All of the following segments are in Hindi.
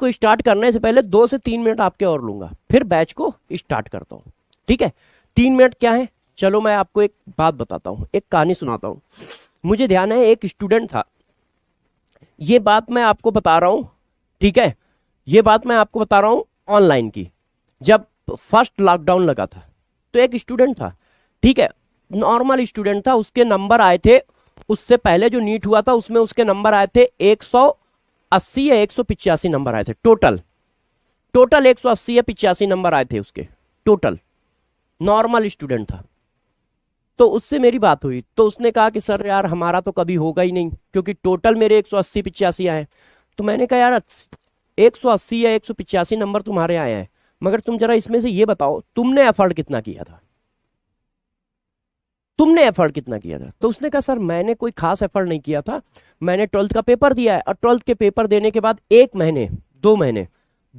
को स्टार्ट करने से पहले 2 से 3 मिनट आपके और लूंगा, फिर बैच को स्टार्ट करता हूं। ठीक है, 3 मिनट क्या है, चलो मैं आपको एक बात बताता हूं, एक कहानी सुनाता हूं। मुझे ध्यान है एक स्टूडेंट था, ये बात मैं आपको बता रहा हूं, ठीक है, ये बात मैं आपको बता रहा हूं ऑनलाइन की। जब फर्स्ट लॉकडाउन लगा था तो एक स्टूडेंट था, ठीक है, नॉर्मल स्टूडेंट था, उसके नंबर आए थे, उससे पहले जो नीट हुआ था उसमें उसके नंबर आए थे 180 या 185 नंबर आए थे टोटल। टोटल 180 या 85 नंबर आए थे उसके टोटल, नॉर्मल स्टूडेंट था। तो उससे मेरी बात हुई तो उसने कहा कि सर यार हमारा तो कभी होगा ही नहीं, क्योंकि टोटल मेरे 180-85 आए। तो मैंने कहा यार 180 या 185 नंबर तुम्हारे आए हैं, मगर तुम जरा इसमें से ये बताओ तुमने एफर्ट कितना किया था, तुमने एफर्ट कितना किया था। तो उसने कहा सर मैंने कोई खास एफर्ट नहीं किया था, मैंने 12th का पेपर दिया है और 12th के पेपर देने के बाद 1 महीने 2 महीने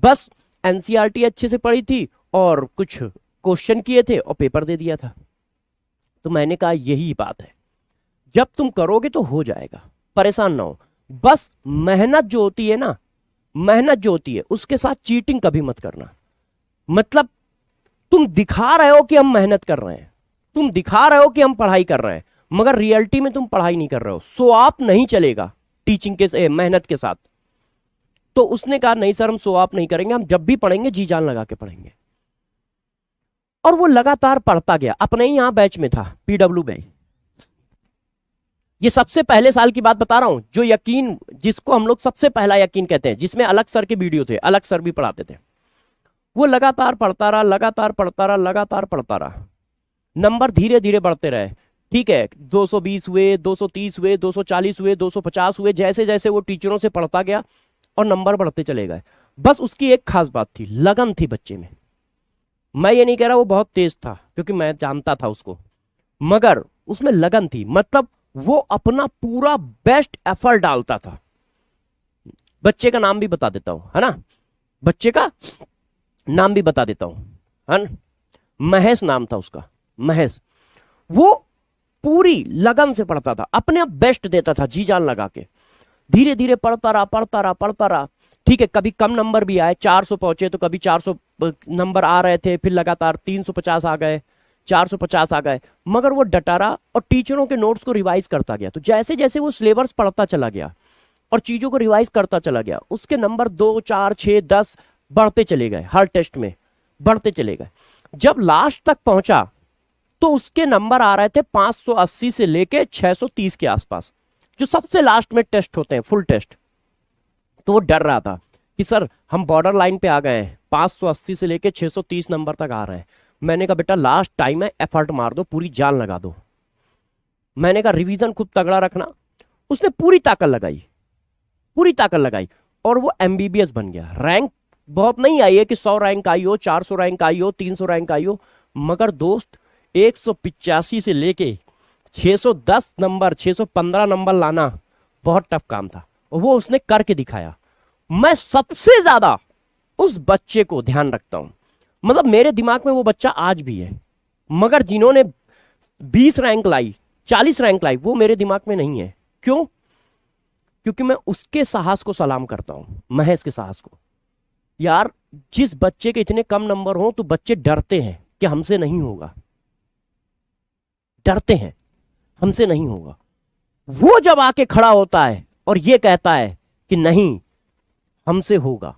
बस एनसीईआरटी अच्छे से पढ़ी थी और कुछ क्वेश्चन किए थे और पेपर दे दिया था। तो मैंने कहा यही बात है, जब तुम करोगे तो हो जाएगा, परेशान ना हो, बस मेहनत जो होती है ना, मेहनत जो होती है उसके साथ चीटिंग कभी मत करना। मतलब तुम दिखा रहे हो कि हम मेहनत कर रहे हैं, तुम दिखा रहे हो कि हम पढ़ाई कर रहे हैं, मगर रियलिटी में तुम पढ़ाई नहीं कर रहे हो। सो आप नहीं चलेगा टीचिंग के मेहनत के साथ। तो उसने कहा नहीं सर हम सो आप नहीं करेंगे, हम जब भी पढ़ेंगे जी जान लगा के पढ़ेंगे। और वो लगातार पढ़ता गया, अपने ही यहां बैच में था पीडब्ल्यू में। ये सबसे पहले साल की बात बता रहा हूं, जो यकीन जिसको हम लोग सबसे पहला यकीन कहते हैं, जिसमें अलग सर के वीडियो थे, अलग सर भी पढ़ाते थे। वो लगातार पढ़ता रहा, लगातार पढ़ता रहा, लगातार पढ़ता रहा, नंबर धीरे धीरे बढ़ते रहे। ठीक है, 220 हुए, 230 हुए, 240 हुए, 250 हुए, जैसे जैसे वो टीचरों से पढ़ता गया और नंबर बढ़ते चले गए। बस उसकी एक खास बात थी, लगन थी बच्चे में। मैं ये नहीं कह रहा वो बहुत तेज था, क्योंकि मैं जानता था उसको, मगर उसमें लगन थी, मतलब वो अपना पूरा बेस्ट एफर्ट डालता था। बच्चे का नाम भी बता देता हूं, है ना, बच्चे का नाम भी बता देता हूं, है ना, महेश नाम था उसका, महेश। वो पूरी लगन से पढ़ता था, अपने आप बेस्ट देता था, जी जान लगा के, धीरे धीरे पढ़ता रहा, पढ़ता रहा, पढ़ता रहा। ठीक है, कभी कम नंबर भी आए, 400 पहुंचे तो कभी 400 नंबर आ रहे थे, फिर लगातार 350 आ गए, 450 आ गए, मगर वो डटा रहा और टीचरों के नोट्स को रिवाइज करता गया। तो जैसे जैसे वो सिलेबस पढ़ता चला गया और चीजों को रिवाइज करता चला गया, उसके नंबर 2, 4, 6, 10 बढ़ते चले गए, हर टेस्ट में बढ़ते चले गए। जब लास्ट तक पहुंचा तो उसके नंबर आ रहे थे 580 से लेके 630 के आसपास, जो सबसे लास्ट में टेस्ट होते हैं, फुल टेस्ट। तो वो डर रहा था कि सर हम बॉर्डर लाइन पे आ गए हैं, 580 से लेके 630 नंबर तक आ रहे हैं। मैंने कहा बेटा लास्ट टाइम है, एफर्ट मार दो, पूरी जान लगा दो। मैंने कहा रिवीजन खूब तगड़ा रखना। उसने पूरी ताकत लगाई, पूरी ताकत लगाई, और वो एमबीबीएस बन गया। रैंक बहुत नहीं आई है कि 100 रैंक आई हो, 400 रैंक आई हो, 300 रैंक आई हो, मगर दोस्त 185 से लेके 610 नंबर, 615 नंबर लाना बहुत टफ काम था, और वो उसने करके दिखाया। मैं सबसे ज्यादा उस बच्चे को ध्यान रखता हूं, मतलब मेरे दिमाग में वो बच्चा आज भी है, मगर जिन्होंने 20 रैंक लाई, 40 रैंक लाई, वो मेरे दिमाग में नहीं है। क्यों? क्योंकि मैं उसके साहस को सलाम करता हूं, महेश के साहस को। यार जिस बच्चे के इतने कम नंबर हो तो बच्चे डरते हैं कि हमसे नहीं होगा, डरते हैं हमसे नहीं होगा। वो जब आके खड़ा होता है और ये कहता है कि नहीं हमसे होगा,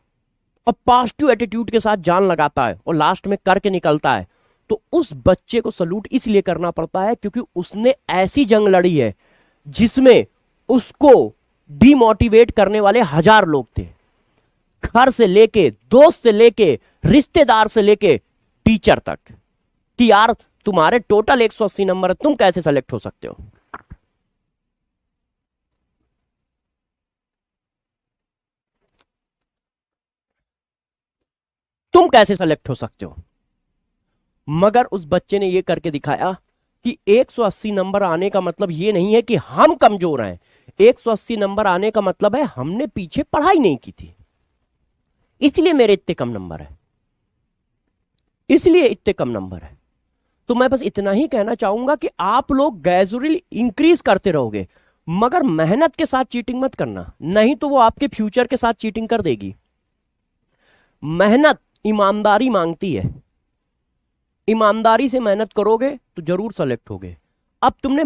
और पॉजिटिव एटीट्यूड के साथ जान लगाता है और लास्ट में करके निकलता है, तो उस बच्चे को सलूट इसलिए करना पड़ता है क्योंकि उसने ऐसी जंग लड़ी है जिसमें उसको डिमोटिवेट करने वाले 1000 लोग थे, घर से लेके, दोस्त से लेके, रिश्तेदार से लेके टीचर तक, कि यार तुम्हारे टोटल 180 नंबर है, तुम कैसे सेलेक्ट हो सकते हो। तुम कैसे सेलेक्ट हो सकते हो। मगर उस बच्चे ने यह करके दिखाया कि 180 नंबर आने का मतलब यह नहीं है कि हम कमजोर हैं, 180 नंबर आने का मतलब है हमने पीछे पढ़ाई नहीं की थी, इसलिए मेरे इतने कम नंबर है, इसलिए इतने कम नंबर है। तो मैं बस इतना ही कहना चाहूंगा कि आप लोग ग्रेजुअली इंक्रीज करते रहोगे, मगर मेहनत के साथ चीटिंग मत करना, नहीं तो वो आपके फ्यूचर के साथ चीटिंग कर देगी। मेहनत ईमानदारी मांगती है, ईमानदारी से मेहनत करोगे तो जरूर सेलेक्ट होगे। अब तुमने